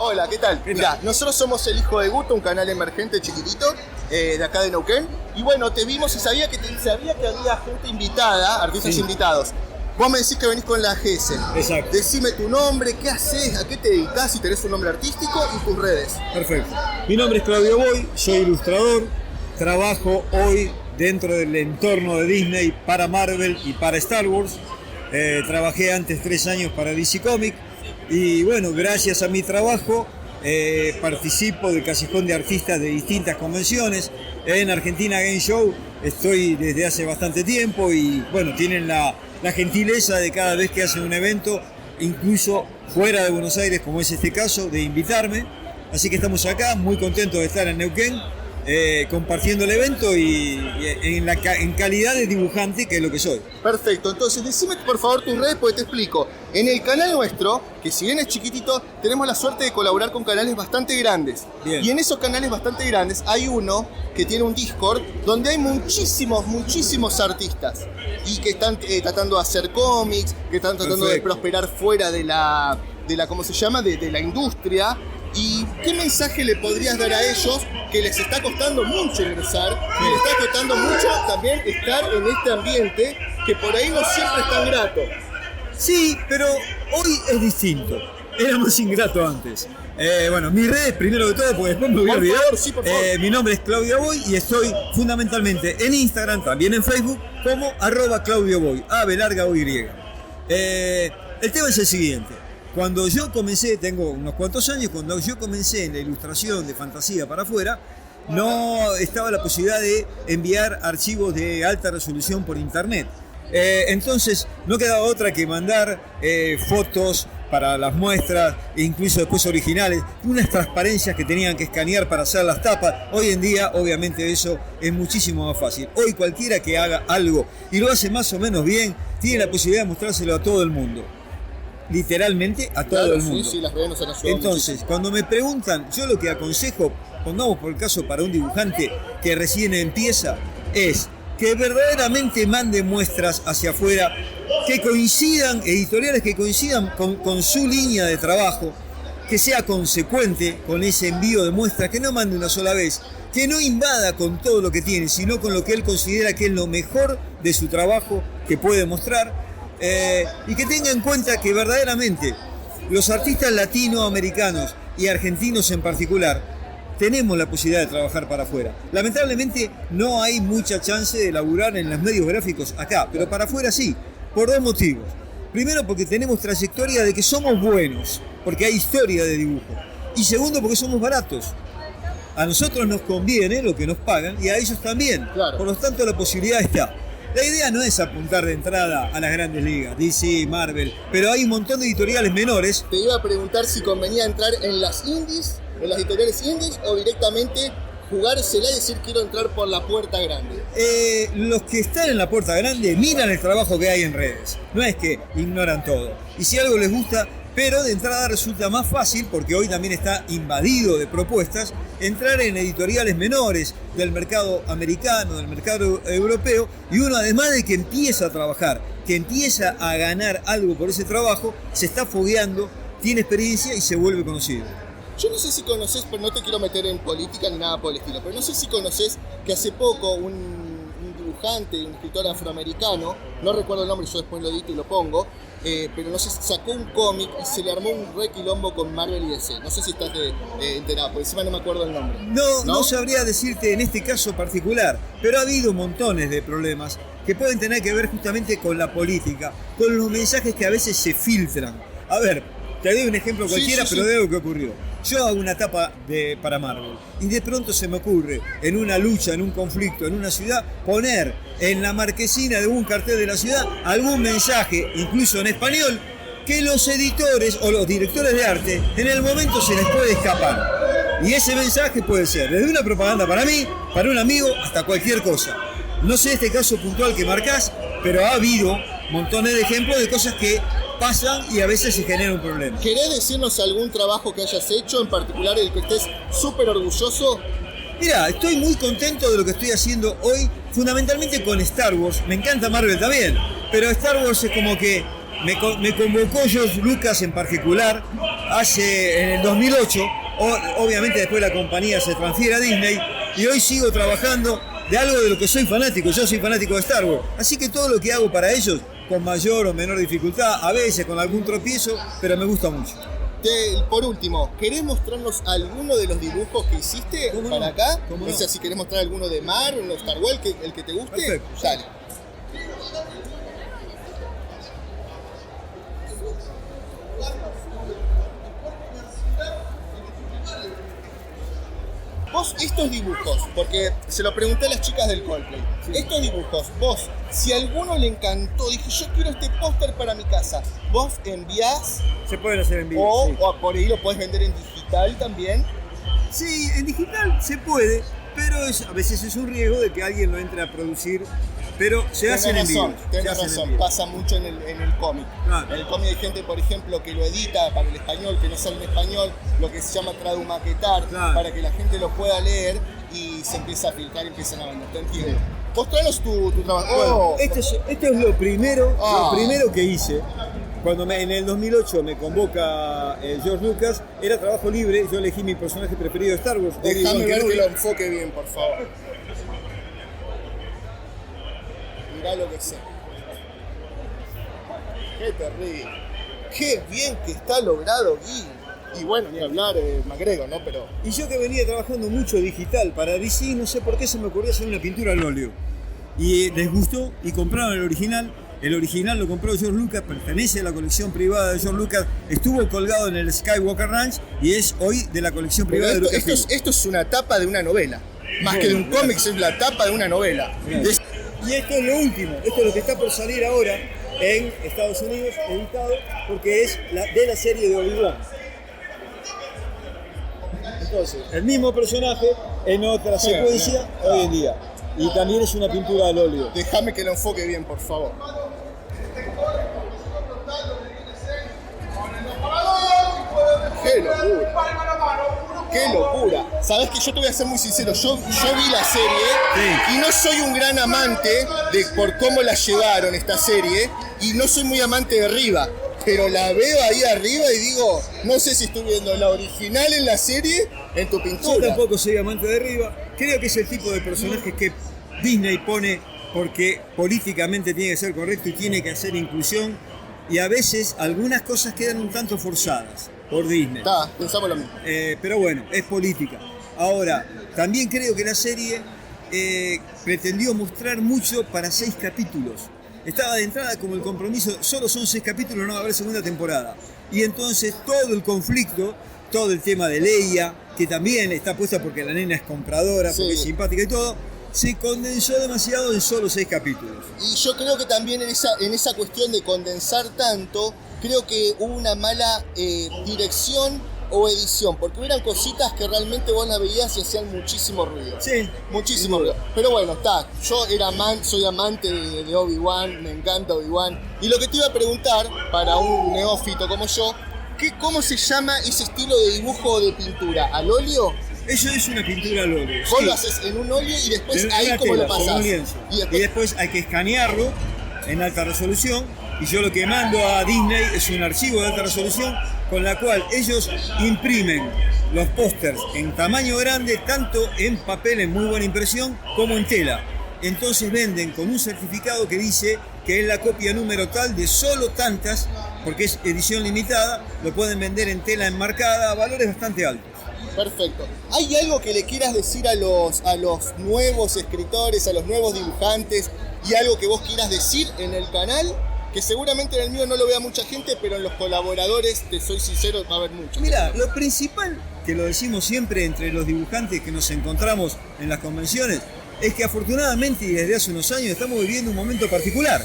Hola, ¿qué tal? Mirá, nosotros somos El Hijo de Guto, un canal emergente chiquitito de acá de Neuquén. Y bueno, te vimos y sabía que había gente invitada, artistas invitados. Vos me decís que venís con la GESEL. Exacto. Decime tu nombre, qué haces, a qué te dedicás, si tenés un nombre artístico y tus redes. Perfecto. Mi nombre es Claudio Boy, soy ilustrador. Trabajo hoy dentro del entorno de Disney para Marvel y para Star Wars. Trabajé antes 3 años para DC Comics. Y bueno, gracias a mi trabajo participo del callejón de artistas de distintas convenciones. En Argentina Game Show estoy desde hace bastante tiempo y bueno, tienen la gentileza de cada vez que hacen un evento, incluso fuera de Buenos Aires, como es este caso, de invitarme. Así que estamos acá, muy contentos de estar en Neuquén, compartiendo el evento y en calidad de dibujante, que es lo que soy. Perfecto, entonces decime por favor tus redes porque te explico. En el canal nuestro, que si bien es chiquitito, tenemos la suerte de colaborar con canales bastante grandes. Bien. Y en esos canales bastante grandes hay uno que tiene un Discord donde hay muchísimos artistas y que están tratando de hacer cómics, que están tratando de prosperar fuera de la ¿cómo se llama? De la industria. ¿Y qué mensaje le podrías dar a ellos que les está costando mucho ingresar y les está costando mucho también estar en este ambiente que por ahí no siempre es tan grato? Sí, pero hoy es distinto. Era más ingrato antes. Bueno, mis redes, primero de todo, porque después me voy a olvidar. Por favor. Mi nombre es Claudio Boy y estoy fundamentalmente en Instagram, también en Facebook, como @ClaudioBoy, A-B-Y. El tema es el siguiente. Cuando yo comencé, tengo unos cuantos años, cuando yo comencé en la ilustración de fantasía para afuera, no estaba la posibilidad de enviar archivos de alta resolución por internet. Entonces no quedaba otra que mandar fotos para las muestras, e incluso después originales, unas transparencias que tenían que escanear para hacer las tapas. Hoy en día, obviamente, eso es muchísimo más fácil. Hoy cualquiera que haga algo y lo hace más o menos bien, tiene la posibilidad de mostrárselo a todo el mundo. Literalmente a todo el mundo. Sí, las redes nos han ayudado. Entonces, cuando me preguntan, yo lo que aconsejo, pongamos por el caso para un dibujante que recién empieza, es que verdaderamente mande muestras hacia afuera, que coincidan, editoriales que coincidan con su línea de trabajo, que sea consecuente con ese envío de muestras, que no mande una sola vez, que no invada con todo lo que tiene, sino con lo que él considera que es lo mejor de su trabajo que puede mostrar. Y que tenga en cuenta que verdaderamente los artistas latinoamericanos y argentinos en particular tenemos la posibilidad de trabajar para afuera. Lamentablemente no hay mucha chance de laburar en los medios gráficos acá, pero para afuera sí, por 2 motivos. Primero, porque tenemos trayectoria de que somos buenos, porque hay historia de dibujo. Y segundo, porque somos baratos. A nosotros nos conviene lo que nos pagan y a ellos también. Claro. Por lo tanto, la posibilidad está. La idea no es apuntar de entrada a las grandes ligas, DC, Marvel, pero hay un montón de editoriales menores. Te iba a preguntar si convenía entrar en las indies, en las editoriales indies, o directamente jugársela y decir quiero entrar por la puerta grande. Los que están en la puerta grande miran el trabajo que hay en redes. No es que ignoran todo. Y si algo les gusta, pero de entrada resulta más fácil, porque hoy también está invadido de propuestas, entrar en editoriales menores del mercado americano, del mercado europeo, y uno, además de que empieza a trabajar, que empieza a ganar algo por ese trabajo, se está fogueando, tiene experiencia y se vuelve conocido. Yo no sé si conoces, pero no te quiero meter en política ni nada por el estilo, pero no sé si conoces que hace poco un dibujante, un escritor afroamericano, no recuerdo el nombre, yo después lo edito y lo pongo, pero no sé, sacó un cómic y se le armó un re quilombo con Marvel y DC. No sé si estás enterado, porque encima no me acuerdo el nombre. No sabría decirte en este caso particular, pero ha habido montones de problemas que pueden tener que ver justamente con la política, con los mensajes que a veces se filtran. A ver, te doy un ejemplo cualquiera, pero de algo que ocurrió. Yo hago una tapa para Marvel y de pronto se me ocurre, en una lucha, en un conflicto, en una ciudad, poner en la marquesina de un cartel de la ciudad algún mensaje, incluso en español, que los editores o los directores de arte en el momento se les puede escapar. Y ese mensaje puede ser desde una propaganda para mí, para un amigo, hasta cualquier cosa. No sé este caso puntual que marcás, pero ha habido montones de ejemplos de cosas que pasan y a veces se genera un problema. ¿Querés decirnos algún trabajo que hayas hecho, en particular el que estés súper orgulloso? Mira, estoy muy contento de lo que estoy haciendo hoy, fundamentalmente con Star Wars. Me encanta Marvel también, pero Star Wars es como que me convocó George Lucas en particular en el 2008, obviamente después la compañía se transfiere a Disney y hoy sigo trabajando de algo de lo que soy fanático. Yo soy fanático de Star Wars, así que todo lo que hago para ellos, con mayor o menor dificultad, a veces con algún tropiezo, pero me gusta mucho. Por último, ¿querés mostrarnos alguno de los dibujos que hiciste para acá? O sea, si querés mostrar alguno de Marvel o Star Wars, el que te guste, perfecto. Dale. Vos, estos dibujos, porque se lo pregunté a las chicas del Coldplay, sí. Estos dibujos, vos, si a alguno le encantó, dije, yo quiero este póster para mi casa, vos enviás... Se pueden hacer en vivo, o por ahí lo podés vender en digital también. Sí, en digital se puede, pero a veces es un riesgo de que alguien lo entre a producir, pero se hacen en vivo. Tenés razón, pasa mucho en el cómic. Claro. En el cómic hay gente, por ejemplo, que lo edita para el español, que no sale en español, lo que se llama tradumaquetar, claro, para que la gente lo pueda leer y se empieza a filtrar y empiezan a vender. Te entiendo. Sí. Mostranos tu trabajo. Bueno, esto es lo primero que hice. Cuando en el 2008 me convoca George Lucas, era trabajo libre, yo elegí mi personaje preferido de Star Wars. Déjame ver que lo enfoque bien, por favor. Mirá lo que sé. Qué terrible. Qué bien que está logrado, Gui. Y bueno, ni hablar McGregor, ¿no? Pero... Y yo que venía trabajando mucho digital para DC, no sé por qué se me ocurrió hacer una pintura al óleo. Y les gustó y compraron el original. El original lo compró George Lucas, pertenece a la colección privada de George Lucas, estuvo colgado en el Skywalker Ranch y es hoy de la colección privada de Lucas. Esto es una tapa de una novela. Más que de un cómic, es la tapa de una novela. Y esto es lo último, esto es lo que está por salir ahora en Estados Unidos, editado, porque es de la serie de Obi-Wan. Entonces, el mismo personaje en otra secuencia hoy en día. Y también es una pintura al óleo. Déjame que lo enfoque bien, por favor. ¡Qué locura! ¡Qué locura! Sabes que yo te voy a ser muy sincero, yo vi la serie y no soy un gran amante por cómo la llevaron esta serie y no soy muy amante de Riva, pero la veo ahí arriba y digo, no sé si estoy viendo la original en la serie en tu pintura. Yo tampoco soy amante de Riva, creo que es el tipo de personaje que Disney pone porque políticamente tiene que ser correcto y tiene que hacer inclusión y a veces algunas cosas quedan un tanto forzadas por Disney. Pensamos lo mismo. Pero bueno, es política. Ahora, también creo que la serie pretendió mostrar mucho para 6 capítulos. Estaba de entrada como el compromiso, solo son 6 capítulos, no va a haber segunda temporada. Y entonces todo el conflicto, todo el tema de Leia, que también está puesta porque la nena es compradora, porque es simpática y todo, se condensó demasiado en solo 6 capítulos. Y yo creo que también en esa cuestión de condensar tanto, creo que hubo una mala dirección o edición, porque hubieran cositas que realmente vos las veías y hacían muchísimo ruido. Sí. Muchísimo ruido. Pero bueno, yo soy amante de Obi-Wan, me encanta Obi-Wan. Y lo que te iba a preguntar, para un neófito como yo, ¿cómo se llama ese estilo de dibujo o de pintura? ¿Al óleo? Eso es una pintura al óleo. Vos lo haces en un óleo y después ahí como lo pasás. Y después hay que escanearlo en alta resolución. Y yo lo que mando a Disney es un archivo de alta resolución con la cual ellos imprimen los pósters en tamaño grande, tanto en papel en muy buena impresión como en tela. Entonces venden con un certificado que dice que es la copia número tal de solo tantas, porque es edición limitada, lo pueden vender en tela enmarcada a valores bastante altos. Perfecto. ¿Hay algo que le quieras decir a los nuevos escritores, a los nuevos dibujantes y algo que vos quieras decir en el canal? Que seguramente en el mío no lo vea mucha gente, pero en los colaboradores, te soy sincero, va a haber mucho. Mira, lo principal, que lo decimos siempre entre los dibujantes que nos encontramos en las convenciones, es que afortunadamente y desde hace unos años estamos viviendo un momento particular.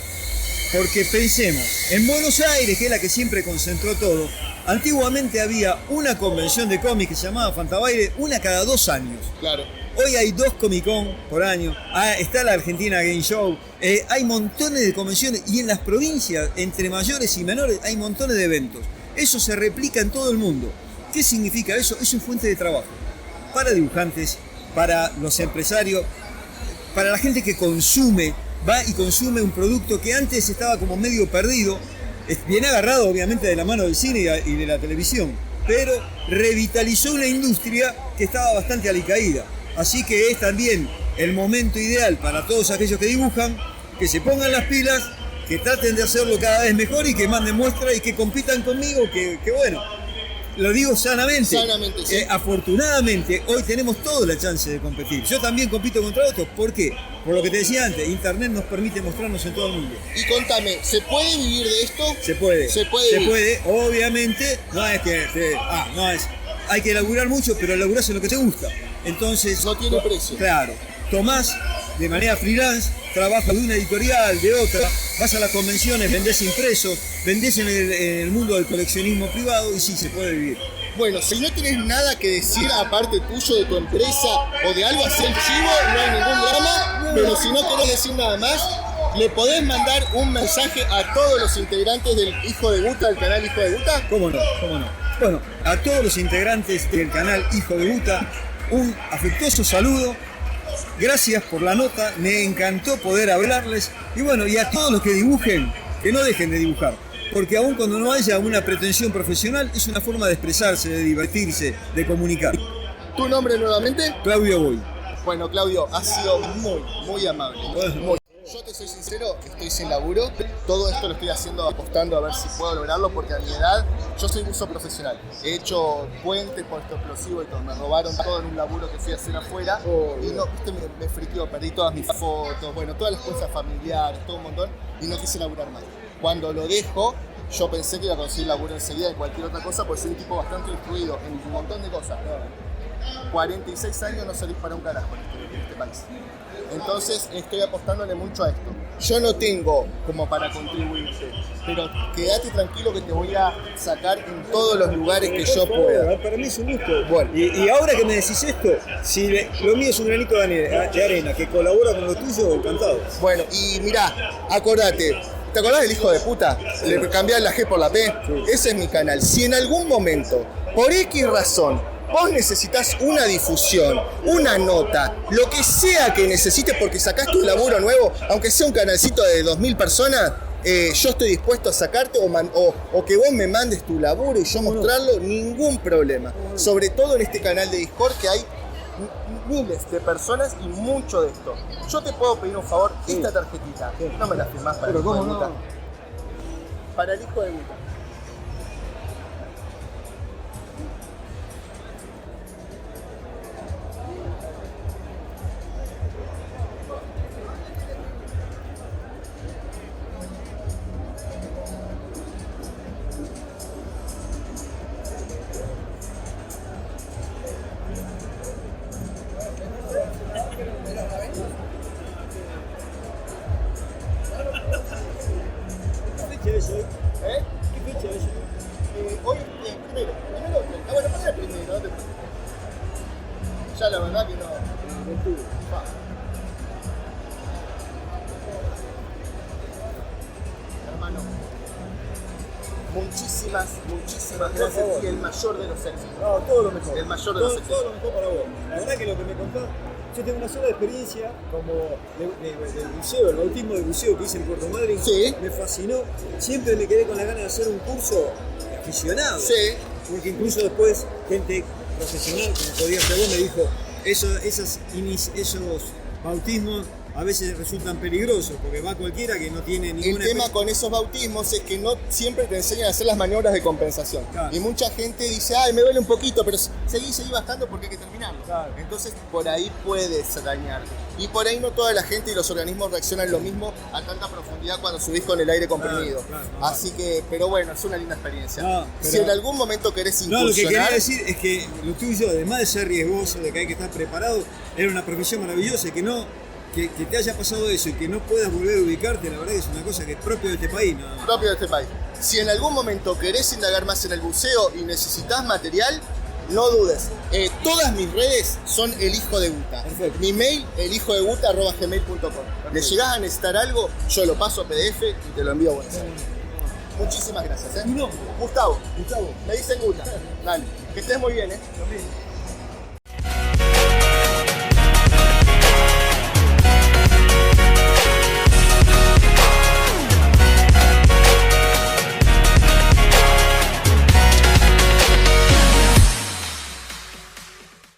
Porque pensemos, en Buenos Aires, que es la que siempre concentró todo, antiguamente había una convención de cómics que se llamaba Fantabaile, una cada 2 años. Claro. Hoy hay 2 Comic Con por año, está la Argentina Game Show, hay montones de convenciones y en las provincias, entre mayores y menores, hay montones de eventos. Eso se replica en todo el mundo. ¿Qué significa eso? Eso es fuente de trabajo para dibujantes, para los empresarios, para la gente que consume, va y consume un producto que antes estaba como medio perdido, viene agarrado obviamente de la mano del cine y de la televisión. pero revitalizó una industria que estaba bastante alicaída. Así que es también el momento ideal para todos aquellos que dibujan, que se pongan las pilas, que traten de hacerlo cada vez mejor y que manden muestra y que compitan conmigo, que bueno, lo digo sanamente. Sanamente, sí. Afortunadamente, hoy tenemos toda la chance de competir. Yo también compito contra otros. ¿Por qué? Por lo que te decía antes, Internet nos permite mostrarnos en todo el mundo. Y contame, ¿se puede vivir de esto? Se puede. Se puede. Obviamente, no es que hay que laburar mucho, pero laburás en lo que te gusta. Entonces, no tiene precio. Claro. Tomás de manera freelance, trabajas de una editorial, de otra, vas a las convenciones, vendés impresos, vendés en el mundo del coleccionismo privado y sí, se puede vivir. Bueno, si no tienes nada que decir aparte tuyo, de tu empresa o de algo así el chivo, no hay ningún drama, pero si no querés decir nada más, le podés mandar un mensaje a todos los integrantes del Hijo de Guta, del canal Hijo de Guta. ¿Cómo no? Bueno, a todos los integrantes del canal Hijo de Guta, un afectuoso saludo. Gracias por la nota, me encantó poder hablarles. Y bueno, y a todos los que dibujen, que no dejen de dibujar. Porque aun cuando no haya una pretensión profesional, es una forma de expresarse, de divertirse, de comunicar. ¿Tu nombre nuevamente? Claudio Boy. Bueno, Claudio, has sido muy amable. Muy. Yo te soy sincero, estoy sin laburo. Todo esto lo estoy haciendo apostando a ver si puedo lograrlo, porque a mi edad yo soy buzo profesional. He hecho puentes por esto explosivo y todo. Me robaron todo en un laburo que fui a hacer afuera. Y no, me friqueó, perdí todas mis fotos, bueno, todas las cosas familiares, todo un montón. Y no quise laburar más. Cuando lo dejo, yo pensé que iba a conseguir laburo enseguida en cualquier otra cosa, porque soy un tipo bastante instruido en un montón de cosas. 46 años no salís para un carajo en este país. Entonces estoy apostándole mucho a esto. Yo no tengo como para contribuirte, pero quédate tranquilo que te voy a sacar en todos los lugares que yo pueda. Para mí es un gusto. Bueno, y ahora que me decís esto, si lo mío es un granito de arena que colabora con lo tuyo, encantado. Bueno, y mirá, acordate. ¿Te acordás del Hijo de Puta? Le cambiar la G por la P. Sí. Ese es mi canal. Si en algún momento, por X razón, vos necesitas una difusión, una nota, lo que sea que necesites porque sacaste un laburo nuevo, aunque sea un canalcito de 2000 personas, yo estoy dispuesto a sacarte o que vos me mandes tu laburo y yo mostrarlo, ningún problema. Sobre todo en este canal de Discord que hay miles de personas y mucho de esto. Yo te puedo pedir un favor, esta tarjetita, no me la firmás para el Hijo de Guta. Para el Hijo de Guta. ¿Qué fecha es hoy? ¿Eh? ¿Qué fecha es hoy? Hoy es primero. Bueno, ponle el primero, no te preocupes. Ya la verdad que no. Hermano, muchísimas gracias y el mayor de los éxitos. No, todo lo mejor. El mayor de los éxitos. Todo lo mejor para vos. La verdad que lo que me contás, yo tengo una sola experiencia como del buceo, el bautismo de buceo que hice en Puerto Madryn. Sí. Me fascinó. Siempre me quedé con la gana de hacer un curso aficionado. Sí. Porque incluso después gente profesional, como podía ser vos, me dijo, esos bautismos a veces resultan peligrosos, porque va cualquiera que no tiene ninguna... El tema con esos bautismos es que no siempre te enseñan a hacer las maniobras de compensación. Claro. Y mucha gente dice, ay, me duele un poquito, pero seguí bajando porque hay que terminarlo. Claro. Entonces, por ahí puedes dañarte. Y por ahí no toda la gente y los organismos reaccionan lo mismo a tanta profundidad cuando subís con el aire comprimido. Claro. Así que, pero bueno, es una linda experiencia. No, pero... Si en algún momento querés incursionar... No, lo que quería decir es que lo tuyo, además de ser riesgoso, de que hay que estar preparado, era una profesión maravillosa y que te haya pasado eso y que no puedas volver a ubicarte, la verdad que es una cosa que es propio de este país. ¿No? Propio de este país. Si en algún momento querés indagar más en el buceo y necesitas material, no dudes. Todas mis redes son El Hijo de Guta. Perfecto. Mi mail, elhijodeguta@gmail.com. Le llegás a necesitar algo, yo lo paso a PDF y te lo envío a Buenos Aires. Muchísimas gracias. ¿Tu nombre? Gustavo. Me dicen Guta. Dale. Que estés muy bien, Lo mismo.